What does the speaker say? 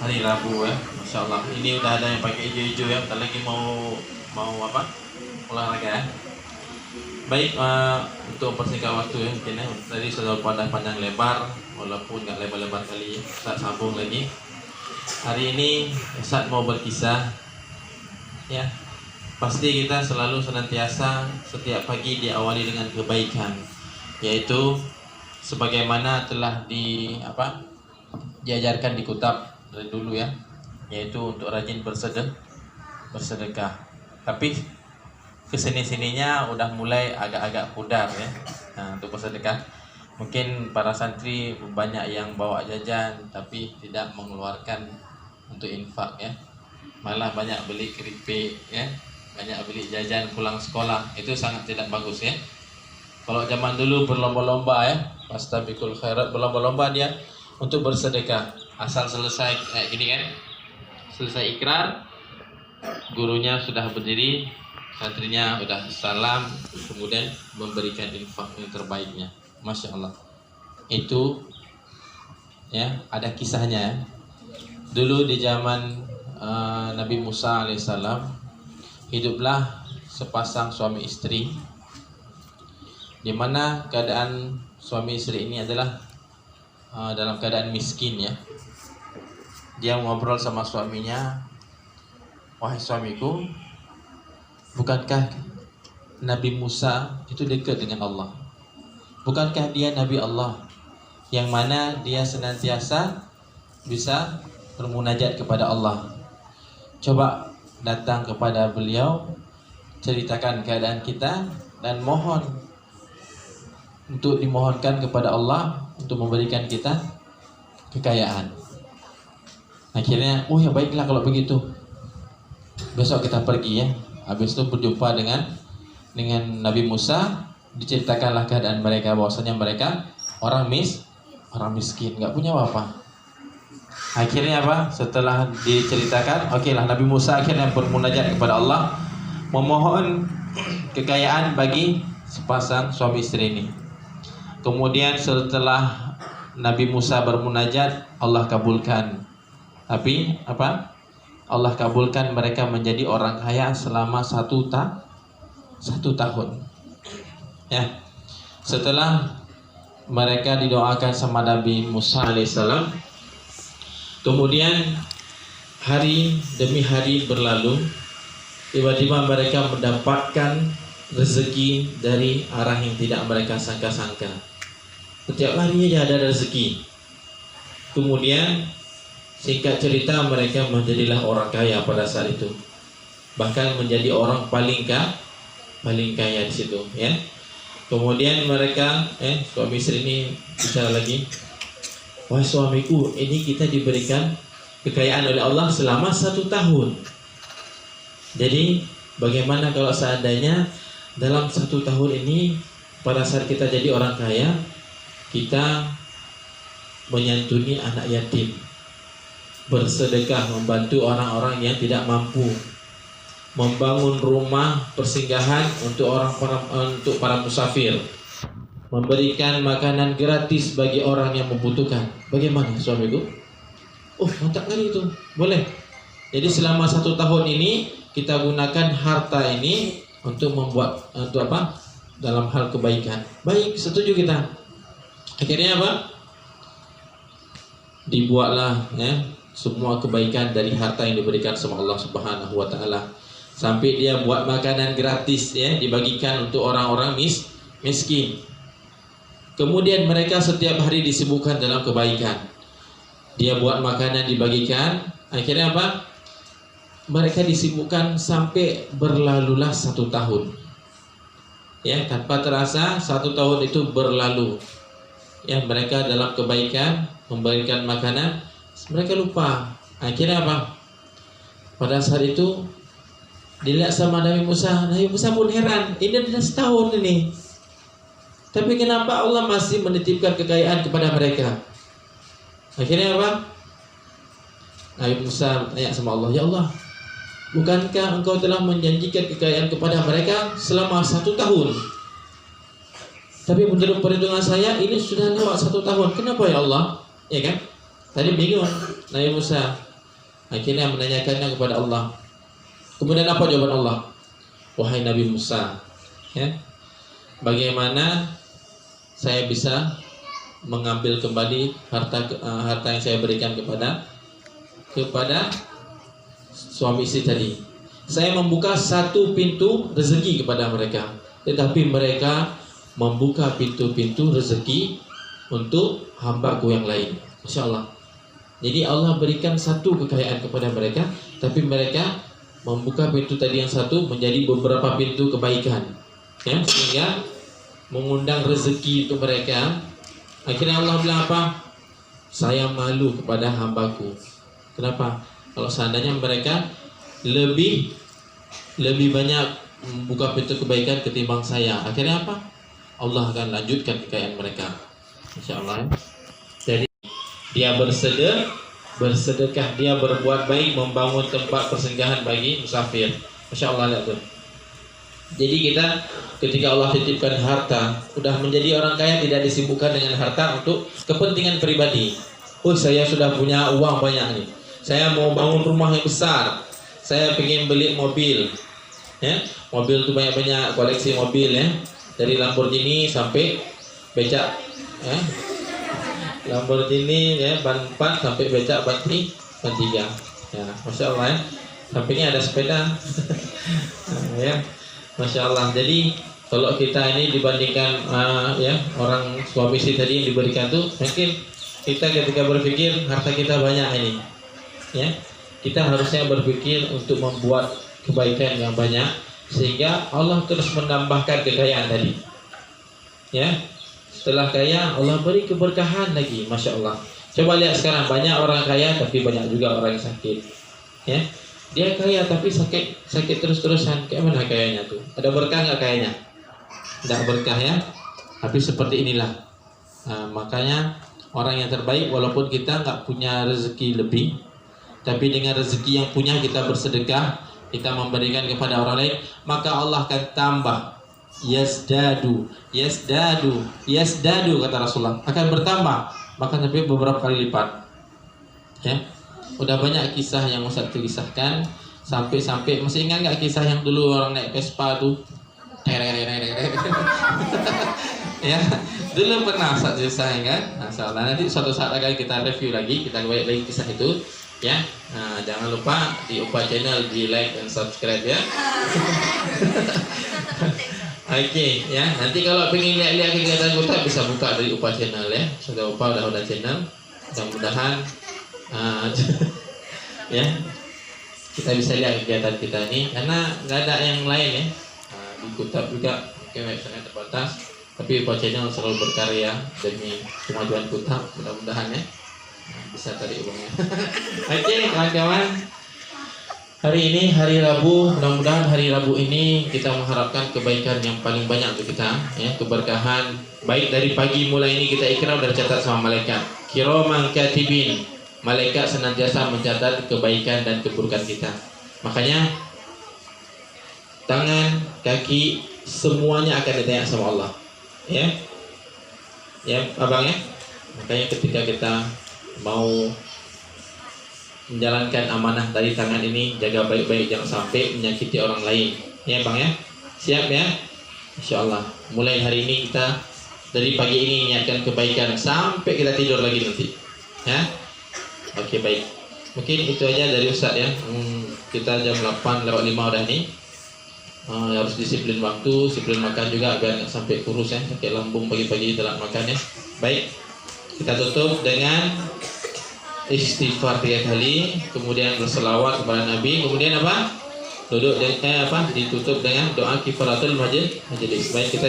hari Rabu ya, Masya Allah. Ini udah ada yang pakai hijau-hijau ya. Bentar lagi mau apa? Olahraga ya. Baik, untuk persingkat waktu ya mungkin ya. Tadi sudah pada panjang lebar, walaupun nggak lebar-lebar kali ya. Ustaz sambung lagi. Hari ini Ustaz mau berkisah ya. Pasti kita selalu senantiasa setiap pagi diawali dengan kebaikan, yaitu sebagaimana telah diajarkan di kitab dari dulu ya, yaitu untuk rajin bersedekah. Tapi kesini-sininya udah mulai agak-agak pudar ya. Nah, untuk bersedekah mungkin para santri banyak yang bawa jajan tapi tidak mengeluarkan untuk infak ya, malah banyak beli keripik ya, banyak beli jajan pulang sekolah. Itu sangat tidak bagus ya. Kalau zaman dulu berlomba-lomba ya, fastabiqul khairat, berlomba-lomba dia untuk bersedekah. Asal selesai kayak gini kan, selesai ikrar, gurunya sudah berdiri, santrinya udah salam, kemudian memberikan infak yang terbaiknya. Masya Allah. Itu ya, ada kisahnya ya. Dulu di zaman Nabi Musa alaihissalam, hiduplah sepasang suami istri, di mana keadaan suami istri ini adalah dalam keadaan miskin ya. Dia ngobrol sama suaminya, wahai suamiku, bukankah Nabi Musa itu dekat dengan Allah? Bukankah dia Nabi Allah yang mana dia senantiasa bisa bermunajat kepada Allah? Coba datang kepada beliau, ceritakan keadaan kita, dan mohon untuk dimohonkan kepada Allah untuk memberikan kita kekayaan. Akhirnya, oh ya baiklah kalau begitu, besok kita pergi ya. Habis itu berjumpa dengan Nabi Musa, diceritakanlah keadaan mereka, bahwasanya mereka orang miskin, nggak punya apa-apa. Akhirnya apa? Setelah diceritakan, okelah Nabi Musa akhirnya bermunajat kepada Allah, memohon kekayaan bagi sepasang suami istri ini. Kemudian setelah Nabi Musa bermunajat, Allah kabulkan. Tapi apa? Allah kabulkan mereka menjadi orang kaya selama satu tahun. Ya. Setelah mereka didoakan sama Nabi Musa alaihissalam, kemudian hari demi hari berlalu, tiba-tiba mereka mendapatkan rezeki dari arah yang tidak mereka sangka-sangka. Setiap harinya ada rezeki. Kemudian singkat cerita, mereka menjadilah orang kaya pada saat itu. Bahkan menjadi orang paling kaya di situ ya. Kemudian mereka suami istri ini bicara lagi, wahai suamiku, ini kita diberikan kekayaan oleh Allah selama 1 tahun. Jadi bagaimana kalau seandainya dalam 1 tahun ini, pada saat kita jadi orang kaya, kita menyantuni anak yatim, bersedekah membantu orang-orang yang tidak mampu, membangun rumah persinggahan untuk untuk para musafir, memberikan makanan gratis bagi orang yang membutuhkan. Bagaimana suamiku? Oh, mantap kali itu. Boleh. Jadi selama 1 tahun ini kita gunakan harta ini untuk membuat apa? Dalam hal kebaikan. Baik, setuju kita. Akhirnya apa? Dibuatlah ya semua kebaikan dari harta yang diberikan sama Allah Subhanahu wa taala. Sampai dia buat makanan gratis ya, dibagikan untuk orang-orang miskin. Kemudian mereka setiap hari disibukkan dalam kebaikan. Dia buat makanan dibagikan. Akhirnya apa? Mereka disibukkan sampai berlalulah 1 tahun. Ya, tanpa terasa 1 tahun itu berlalu. Ya, mereka dalam kebaikan memberikan makanan, mereka lupa. Akhirnya apa? Pada saat itu dilihat sama Nabi Musa pun heran, ini sudah setahun ini, tapi kenapa Allah masih menitipkan kekayaan kepada mereka? Akhirnya apa? Nabi Musa tanya sama Allah, ya Allah, bukankah engkau telah menjanjikan kekayaan kepada mereka selama 1 tahun? Tapi menurut perhitungan saya ini sudah lewat 1 tahun. Kenapa ya Allah? Ya kan? Tadi bingung Nabi Musa. Akhirnya menanyakannya kepada Allah. Kemudian apa jawaban Allah? Wahai Nabi Musa, ya, bagaimana saya bisa mengambil kembali harta yang saya berikan kepada suami istri tadi? Saya membuka satu pintu rezeki kepada mereka, tetapi mereka membuka pintu-pintu rezeki untuk hambaku yang lain. Masya Allah. Jadi Allah berikan satu kekayaan kepada mereka, tapi mereka membuka pintu tadi yang satu menjadi beberapa pintu kebaikan, ya, sehingga mengundang rezeki untuk mereka. Akhirnya Allah bilang apa? Saya malu kepada hambaku. Kenapa? Kalau seandainya mereka lebih banyak membuka pintu kebaikan ketimbang saya, akhirnya apa? Allah akan lanjutkan kekayaan mereka. Insya Allah. Jadi dia bersedekah, dia berbuat baik, membangun tempat persinggahan bagi musafir. Masya Allah, lihat tuh. Jadi kita ketika Allah titipkan harta, udah menjadi orang kaya tidak disibukkan dengan harta untuk kepentingan pribadi. Oh, saya sudah punya uang banyak nih, saya mau bangun rumah yang besar, saya pengen beli mobil, ya, mobil itu banyak-banyak, koleksi mobil, ya, dari Lamborghini sampai becak, ya, Lamborghini, ya, ban 4 sampai becak ban 3, ya, Masya Allah, ya. Sampingnya ada sepeda. Ya, Masya Allah. Jadi kalau kita ini dibandingkan ya orang suami istri tadi yang diberikan tuh, mungkin kita ketika berpikir harta kita banyak ini, ya, kita harusnya berpikir untuk membuat kebaikan yang banyak sehingga Allah terus menambahkan kekayaan tadi, ya. Setelah kaya Allah beri keberkahan lagi. Masya Allah. Coba lihat sekarang, banyak orang kaya tapi banyak juga orang yang sakit, ya. Dia kaya tapi sakit terus-terusan. Kayak mana kayanya tuh? Ada berkah nggak kayanya? Tidak berkah, ya. Tapi seperti inilah. Nah, makanya orang yang terbaik, walaupun kita nggak punya rezeki lebih, tapi dengan rezeki yang punya kita bersedekah, kita memberikan kepada orang lain, maka Allah akan tambah. Yasdadu kata Rasulullah, akan bertambah, bahkan sampai beberapa kali lipat, ya. Udah banyak kisah yang Ustaz kisahkan, sampai masih ingat nggak kisah yang dulu orang naik Vespa tuh? Ya, dulu pernah Ustaz kisah, kan? Nah, soalnya nanti suatu saat akan kita review lagi, kita balik lagi kisah itu, ya. Nah, jangan lupa di Upa Channel di like dan subscribe, ya. Oke, ya. Nanti kalau pengen lihat-lihat kegiatan kita bisa buka dari Upa Channel, ya. Sudah Upa udah channel. Mudah-mudahan ya kita bisa lihat kegiatan kita ini, karena nggak ada yang lain, ya. Di Kutab juga mungkin website terbatas, tapi Upa Channel selalu berkarya demi kemajuan Kutab. Mudah-mudahan, ya, bisa tarik uangnya. Oke, kawan-kawan. Hari ini hari Rabu, mudah-mudahan hari Rabu ini kita mengharapkan kebaikan yang paling banyak untuk kita, ya, keberkahan. Baik dari pagi mulai ini kita ikrar dan catat sama malaikat. Kiraman katibin, malaikat senantiasa mencatat kebaikan dan keburukan kita. Makanya tangan, kaki, semuanya akan ditanya sama Allah, ya, ya, abang, ya. Makanya ketika kita mau menjalankan amanah dari tangan ini, jaga baik-baik, jangan sampai menyakiti orang lain, ya bang, ya. Siap, ya. Insya Allah mulai hari ini kita dari pagi ini niatkan kebaikan sampai kita tidur lagi nanti, ya. Oke, baik, mungkin itu aja dari Ustaz, ya. Kita jam 8:05 udah nih. Harus disiplin waktu, disiplin makan juga agar nggak sampai kurus, ya, sakit lambung pagi-pagi telat makan, ya. Baik, kita tutup dengan istighfar 3 kali, kemudian berselawat kepada Nabi, kemudian apa? Duduk ditutup dengan doa kifaratul majlis. Baik, kita